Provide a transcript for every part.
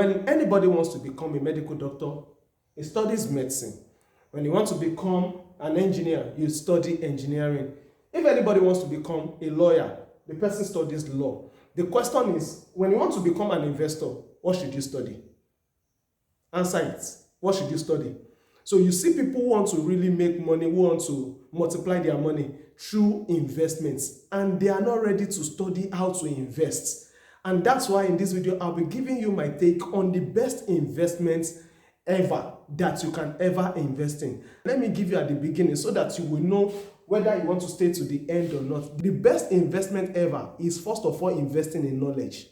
When anybody wants to become a medical doctor, he studies medicine. When you want to become an engineer, you study engineering. If anybody wants to become a lawyer, the person studies law. The question is, when you want to become an investor, what should you study? Answer it. What should you study? So you see people who want to really make money, who want to multiply their money through investments, and they are not ready to study how to invest. And that's why in this video, I'll be giving you my take on the best investments ever that you can ever invest in. Let me give you at the beginning so that you will know whether you want to stay to the end or not. The best investment ever is, first of all, investing in knowledge.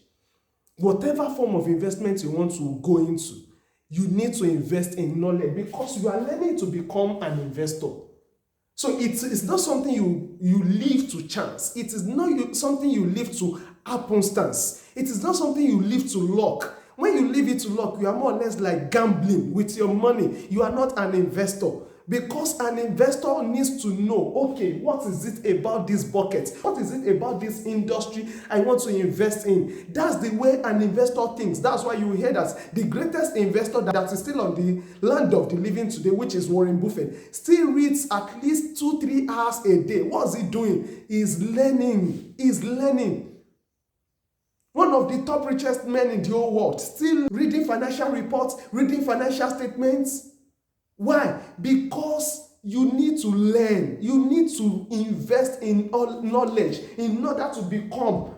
Whatever form of investment you want to go into, you need to invest in knowledge because you are learning to become an investor. So it's not something you leave to chance. It is not something you leave to happenstance. It is not something you leave to luck. When you leave it to luck, you are more or less like gambling with your money. You are not an investor. Because an investor needs to know, okay, what is it about this bucket? What is it about this industry I want to invest in? That's the way an investor thinks. That's why you hear that the greatest investor that is still on the land of the living today, which is Warren Buffett, still reads at least 2-3 hours a day. What's he doing? He's learning. He's learning. One of the top richest men in the whole world, still reading financial reports, reading financial statements. Why? Because you need to learn. You need to invest in knowledge in order to become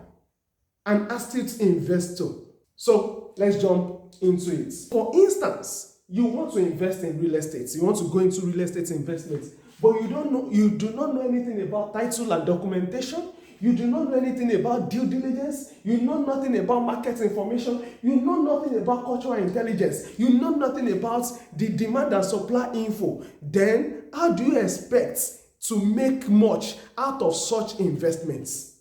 an astute investor. So let's jump into it. For instance, you want to invest in real estate. You want to go into real estate investments, but you do not know anything about title and documentation. You do not know anything about due diligence. You know nothing about market information. You know nothing about cultural intelligence. You know nothing about the demand and supply info. Then, how do you expect to make much out of such investments?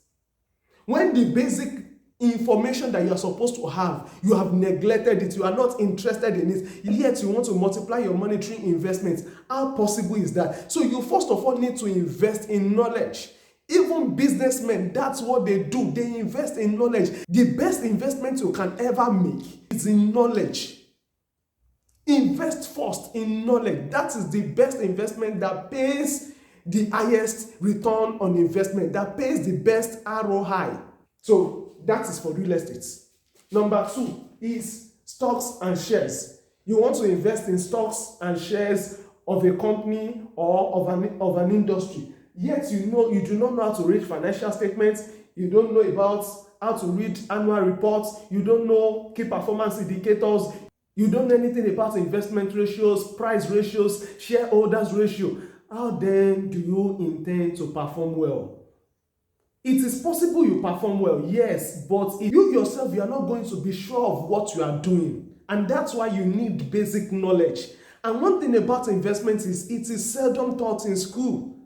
When the basic information that you are supposed to have, you have neglected it, you are not interested in it, yet you want to multiply your money through investments. How possible is that? So you first of all need to invest in knowledge. Even businessmen, that's what they do. They invest in knowledge. The best investment you can ever make is in knowledge. Invest first in knowledge. That is the best investment that pays the highest return on investment, that pays the best ROI. So that is for real estate. Number 2 is stocks and shares. You want to invest in stocks and shares of a company or of an industry. Yet you do not know how to read financial statements, you don't know about how to read annual reports, you don't know key performance indicators, you don't know anything about investment ratios, price ratios, shareholders ratio. How then do you intend to perform well? It is possible you perform well, yes, but if you yourself, you are not going to be sure of what you are doing. And that's why you need basic knowledge. And one thing about investment is it is seldom taught in school.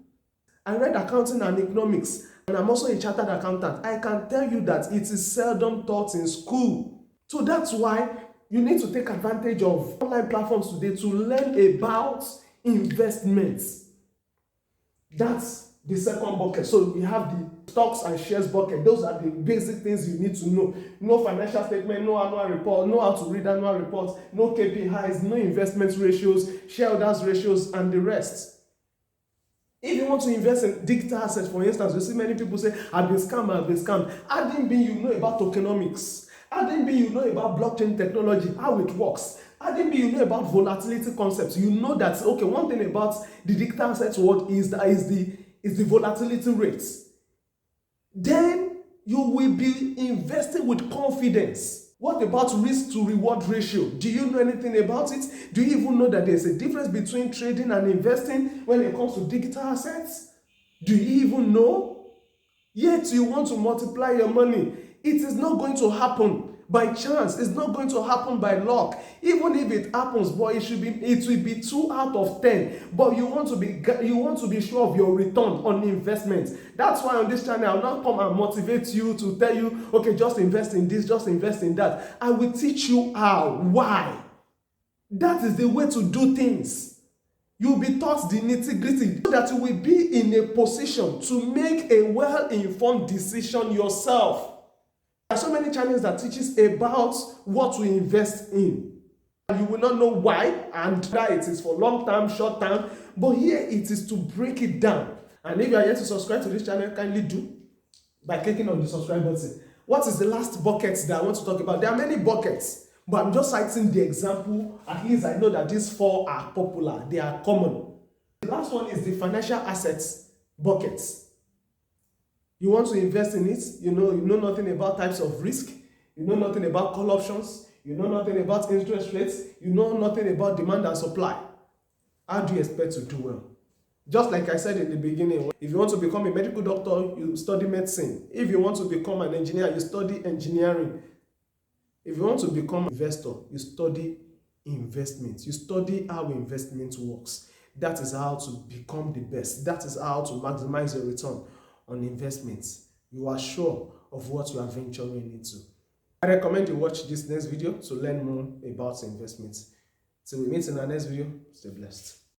I read accounting and economics, and I'm also a chartered accountant. I can tell you that it is seldom taught in school. So that's why you need to take advantage of online platforms today to learn about investments. That's the second bucket. So we have the stocks and shares bucket. Those are the basic things you need to know. No financial statement, no annual report, know how to read annual reports, no KPIs, no investment ratios, shareholders ratios, and the rest. If you want to invest in digital assets, for instance, you see many people say, I've been scammed. Adding be you know about tokenomics. Adding be you know about blockchain technology, how it works. Adding be you know about volatility concepts. You know that, okay, one thing about the digital assets world is the volatility rates. Then you will be investing with confidence. What about risk to reward ratio? Do you know anything about it? Do you even know that there's a difference between trading and investing when it comes to digital assets? Do you even know? Yet you want to multiply your money. It is not going to happen by chance. It's not going to happen by luck. Even if it happens, but it will be 2 out of 10. But you want to be sure of your return on investment. That's why on this channel I'll not come and motivate you to tell you, okay, just invest in this, just invest in that. I will teach you how. Why? That is the way to do things. You'll be taught the nitty-gritty so that you will be in a position to make a well-informed decision yourself. There are so many channels that teaches about what to invest in. You will not know why and whether it is for long term, short term, but here it is to break it down. And if you are yet to subscribe to this channel, kindly do by clicking on the subscribe button. What is the last bucket that I want to talk about? There are many buckets, but I'm just citing the example. At least I know that these four are popular, they are common. The last one is the financial assets bucket. You want to invest in it, you know nothing about types of risk, you know nothing about call options, you know nothing about interest rates, you know nothing about demand and supply. How do you expect to do well? Just like I said in the beginning, if you want to become a medical doctor, you study medicine. If you want to become an engineer, you study engineering. If you want to become an investor, you study investment. You study how investment works. That is how to become the best. That is how to maximize your return on investments. You are sure of what you are venturing into. I recommend you watch this next video to learn more about investments. Till we meet in our next video, stay blessed.